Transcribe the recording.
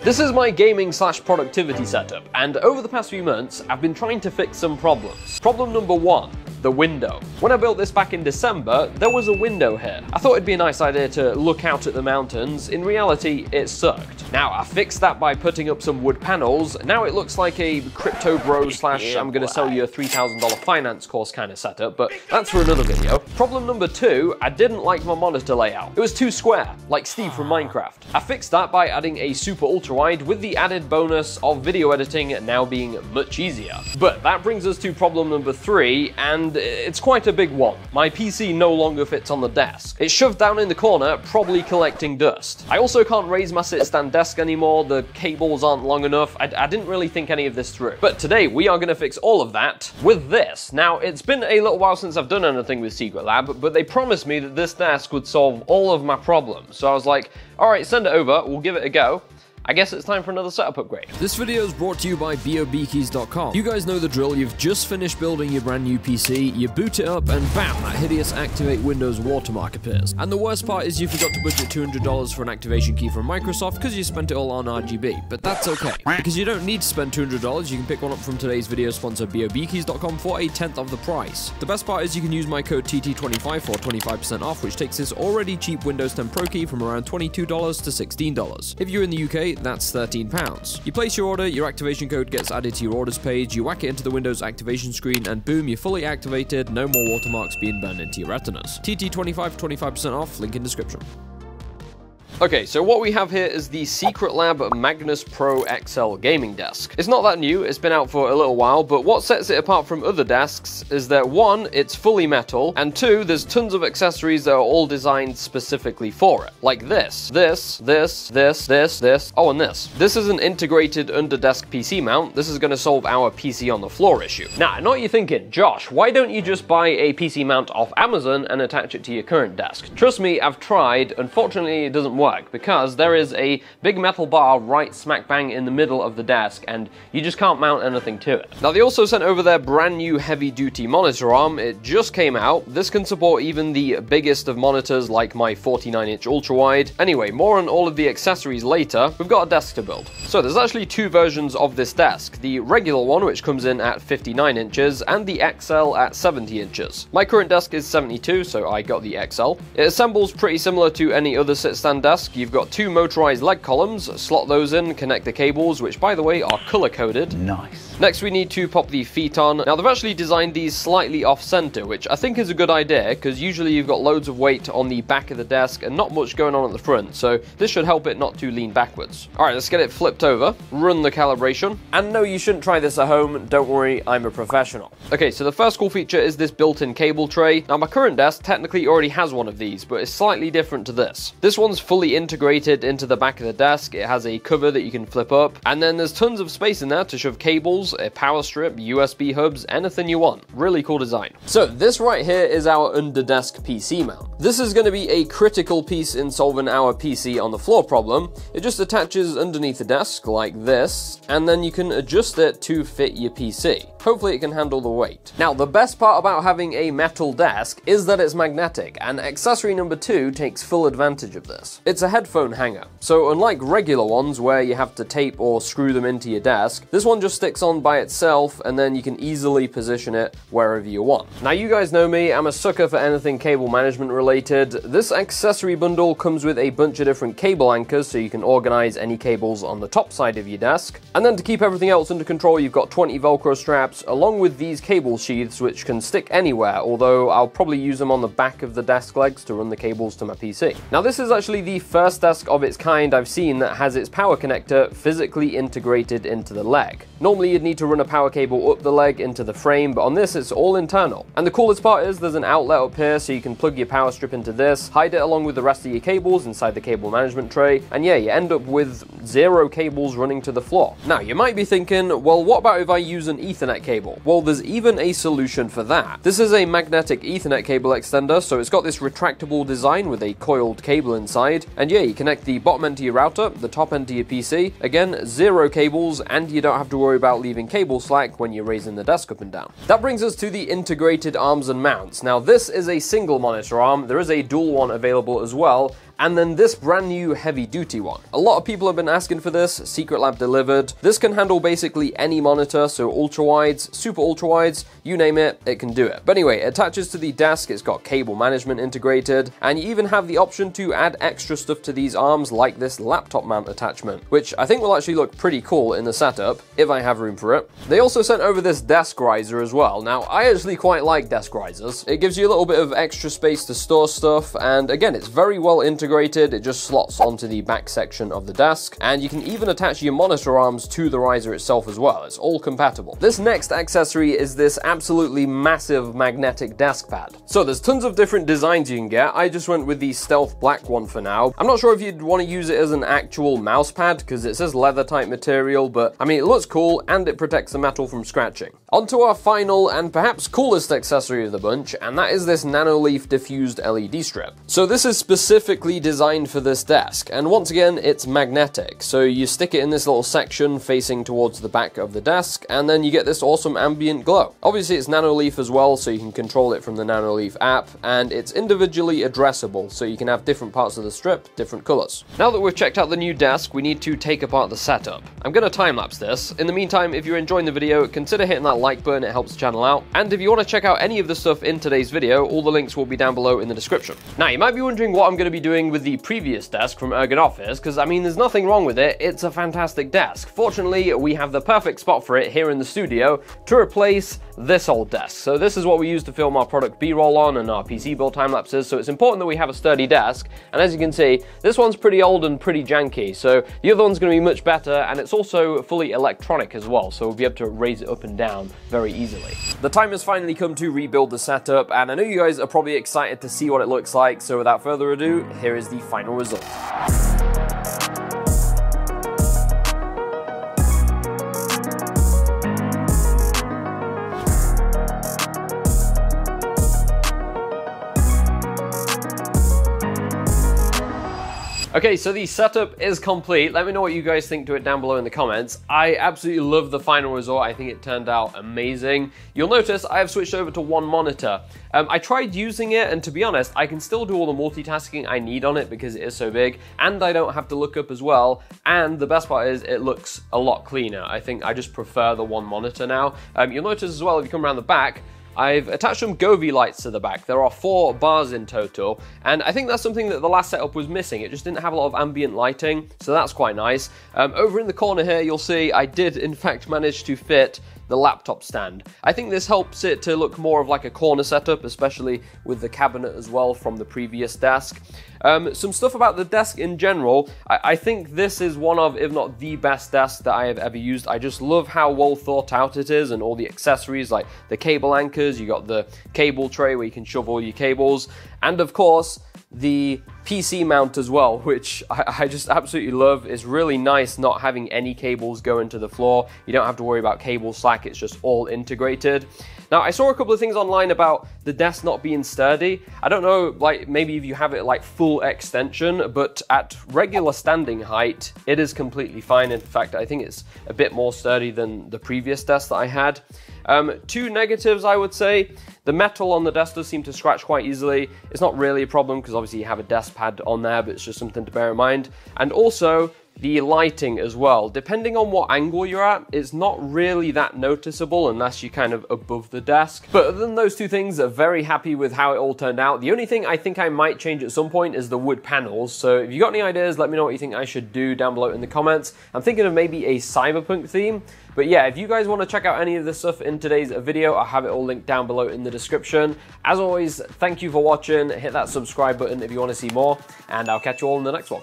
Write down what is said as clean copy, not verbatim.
This is my gaming/productivity setup, and over the past few months, I've been trying to fix some problems. Problem number 1. The window. When I built this back in December, there was a window here. I thought it'd be a nice idea to look out at the mountains. In reality, it sucked. Now, I fixed that by putting up some wood panels. Now it looks like a crypto bro / I'm gonna sell you a $3,000 finance course kind of setup, but that's for another video. Problem number 2, I didn't like my monitor layout. It was too square, like Steve from Minecraft. I fixed that by adding a super ultra wide with the added bonus of video editing now being much easier. But that brings us to problem number 3, and it's quite a big one. My PC no longer fits on the desk. It's shoved down in the corner, probably collecting dust. I also can't raise my sit-stand desk anymore, the cables aren't long enough. I didn't really think any of this through. But today we are going to fix all of that with this. Now, it's been a little while since I've done anything with Secret Lab, but they promised me that this desk would solve all of my problems. So I was like, alright, send it over, we'll give it a go. I guess it's time for another setup upgrade. This video is brought to you by BOBkeys.com. You guys know the drill. You've just finished building your brand new PC, you boot it up, and bam, that hideous Activate Windows watermark appears. And the worst part is you forgot to budget $200 for an activation key from Microsoft because you spent it all on RGB. But that's okay, because you don't need to spend $200. You can pick one up from today's video sponsor, BOBkeys.com, for a tenth of the price. The best part is you can use my code TT25 for 25% off, which takes this already cheap Windows 10 Pro key from around $22 to $16. If you're in the UK, that's £13. You place your order, your activation code gets added to your orders page, you whack it into the Windows activation screen, and boom, you're fully activated, no more watermarks being burned into your retinas. TT25, 25% off, link in description. Okay, so what we have here is the Secret Lab Magnus Pro XL gaming desk. It's not that new, it's been out for a little while, but what sets it apart from other desks is that 1, it's fully metal, and 2, there's tons of accessories that are all designed specifically for it. Like this, oh, and this. This is an integrated under-desk PC mount. This is going to solve our PC on the floor issue. Now, I know what you're thinking, Josh, why don't you just buy a PC mount off Amazon and attach it to your current desk? Trust me, I've tried. Unfortunately, it doesn't work, because there is a big metal bar right smack bang in the middle of the desk and you just can't mount anything to it. Now, they also sent over their brand new heavy duty monitor arm. It just came out. This can support even the biggest of monitors like my 49-inch ultra wide. Anyway, more on all of the accessories later. We've got a desk to build. So there's actually 2 versions of this desk. The regular one, which comes in at 59 inches, and the XL at 70 inches. My current desk is 72, so I got the XL. It assembles pretty similar to any other sit-stand desk. You've got 2 motorized leg columns, slot those in, connect the cables, which by the way are color-coded. Nice. Next we need to pop the feet on. Now they've actually designed these slightly off-center, which I think is a good idea, because usually you've got loads of weight on the back of the desk and not much going on at the front, so this should help it not to lean backwards. Alright, let's get it flipped over, run the calibration. And no, you shouldn't try this at home, don't worry, I'm a professional. Okay, so the first cool feature is this built-in cable tray. Now my current desk technically already has one of these, but it's slightly different to this. This one's fully integrated into the back of the desk. It has a cover that you can flip up, and then there's tons of space in there to shove cables, a power strip, USB hubs, anything you want. Really cool design. So this right here is our under-desk PC mount. This is going to be a critical piece in solving our PC on the floor problem. It just attaches underneath the desk like this, and then you can adjust it to fit your PC. Hopefully it can handle the weight. Now, the best part about having a metal desk is that it's magnetic, and accessory number 2 takes full advantage of this. It's a headphone hanger. So unlike regular ones where you have to tape or screw them into your desk, this one just sticks on by itself, and then you can easily position it wherever you want. Now, you guys know me, I'm a sucker for anything cable management related. This accessory bundle comes with a bunch of different cable anchors, so you can organize any cables on the top side of your desk. And then to keep everything else under control, you've got 20 Velcro straps, along with these cable sheaths which can stick anywhere, although I'll probably use them on the back of the desk legs to run the cables to my PC. Now, this is actually the first desk of its kind I've seen that has its power connector physically integrated into the leg. Normally you'd need to run a power cable up the leg into the frame, but on this it's all internal. And the coolest part is there's an outlet up here, so you can plug your power strip into this, hide it along with the rest of your cables inside the cable management tray, and yeah, you end up with 0 cables running to the floor. Now, you might be thinking, well, what about if I use an Ethernet cable? Well, there's even a solution for that. This is a magnetic Ethernet cable extender, so it's got this retractable design with a coiled cable inside, and yeah, you connect the bottom end to your router, the top end to your PC. Again, 0 cables, and you don't have to worry about leaving cable slack when you're raising the desk up and down. That brings us to the integrated arms and mounts. Now, this is a single monitor arm. There is a dual one available as well, and then this brand new heavy duty one. A lot of people have been asking for this, Secretlab delivered. This can handle basically any monitor, so ultra wides, super ultra wides, you name it, it can do it. But anyway, it attaches to the desk, it's got cable management integrated, and you even have the option to add extra stuff to these arms like this laptop mount attachment, which I think will actually look pretty cool in the setup, if I have room for it. They also sent over this desk riser as well. Now, I actually quite like desk risers. It gives you a little bit of extra space to store stuff, and again, it's very well integrated. It just slots onto the back section of the desk, and you can even attach your monitor arms to the riser itself as well. It's all compatible. This next accessory is this absolutely massive magnetic desk pad. So there's tons of different designs you can get. I just went with the stealth black one for now. I'm not sure if you'd want to use it as an actual mouse pad because it says leather type material, but I mean, it looks cool and it protects the metal from scratching. On to our final and perhaps coolest accessory of the bunch, and that is this Nanoleaf diffused LED strip. So this is specifically designed for this desk, and once again, it's magnetic. So you stick it in this little section facing towards the back of the desk, and then you get this awesome ambient glow. Obviously, it's Nanoleaf as well, so you can control it from the Nanoleaf app, and it's individually addressable, so you can have different parts of the strip, different colors. Now that we've checked out the new desk, we need to take apart the setup. I'm going to time-lapse this. In the meantime, if you're enjoying the video, consider hitting that like button, it helps the channel out. And if you want to check out any of the stuff in today's video, all the links will be down below in the description. Now, you might be wondering what I'm going to be doing with the previous desk from Ergonoffice, because I mean, there's nothing wrong with it, it's a fantastic desk. Fortunately, we have the perfect spot for it here in the studio to replace this old desk. So this is what we use to film our product B-roll on and our PC build time lapses, so it's important that we have a sturdy desk, and as you can see, this one's pretty old and pretty janky, so the other one's going to be much better, and it's also fully electronic as well, so we'll be able to raise it up and down very easily. The time has finally come to rebuild the setup, and I know you guys are probably excited to see what it looks like, so without further ado, here is the final result. Okay, so the setup is complete. Let me know what you guys think to it down below in the comments. I absolutely love the final result. I think it turned out amazing. You'll notice I have switched over to one monitor. I tried using it, and to be honest, I can still do all the multitasking I need on it because it is so big, and I don't have to look up as well, and the best part is it looks a lot cleaner. I think I just prefer the one monitor now. You'll notice as well, if you come around the back, I've attached some Govee lights to the back. There are 4 bars in total, and I think that's something that the last setup was missing. It just didn't have a lot of ambient lighting, so that's quite nice. Over in the corner here, you'll see I did in fact manage to fit the laptop stand. I think this helps it to look more of like a corner setup, especially with the cabinet as well from the previous desk. Some stuff about the desk in general, I think this is one of, if not the best desk that I have ever used. I just love how well thought out it is, and all the accessories like the cable anchors, you got the cable tray where you can shove all your cables, and of course, the PC mount as well, which I just absolutely love. It's really nice not having any cables going to the floor. You don't have to worry about cable slack, it's just all integrated. Now, I saw a couple of things online about the desk not being sturdy. I don't know, like maybe if you have it like full extension, but at regular standing height, it is completely fine. In fact, I think it's a bit more sturdy than the previous desk that I had. 2 negatives, I would say. The metal on the desk does seem to scratch quite easily. It's not really a problem because obviously you have a desk pad on there, but it's just something to bear in mind. And also, the lighting as well. Depending on what angle you're at, it's not really that noticeable unless you're kind of above the desk. But other than those 2 things, I'm very happy with how it all turned out. The only thing I think I might change at some point is the wood panels. So if you got any ideas, let me know what you think I should do down below in the comments. I'm thinking of maybe a cyberpunk theme. But yeah, if you guys want to check out any of this stuff in today's video, I'll have it all linked down below in the description. As always, thank you for watching. Hit that subscribe button if you want to see more, and I'll catch you all in the next one.